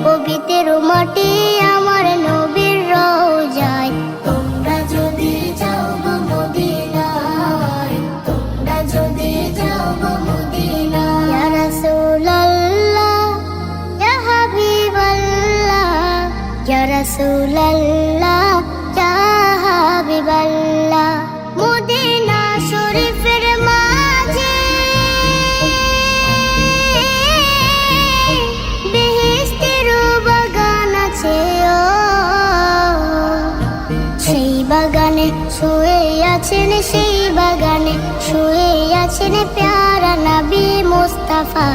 পবিত্র মাটি আমার নবীর রওজায়। তোমরা যদি যাও গো মদিনায়, তোমরা যদি যাও গো মদিনায়। ইয়া রাসূলুল্লাহ ইয়া হাবিবাল্লাহ, ইয়া রাসূলুল্লাহ ইয়া হাবিবাল্লাহ। মদিনা শরীফের মাঝে বেহেশতের বাগান আছে, সেই বাগানে শুয়ে আছেন, সেই বাগানে শুয়ে আছেন প্যারা নবী মুস্তাফা।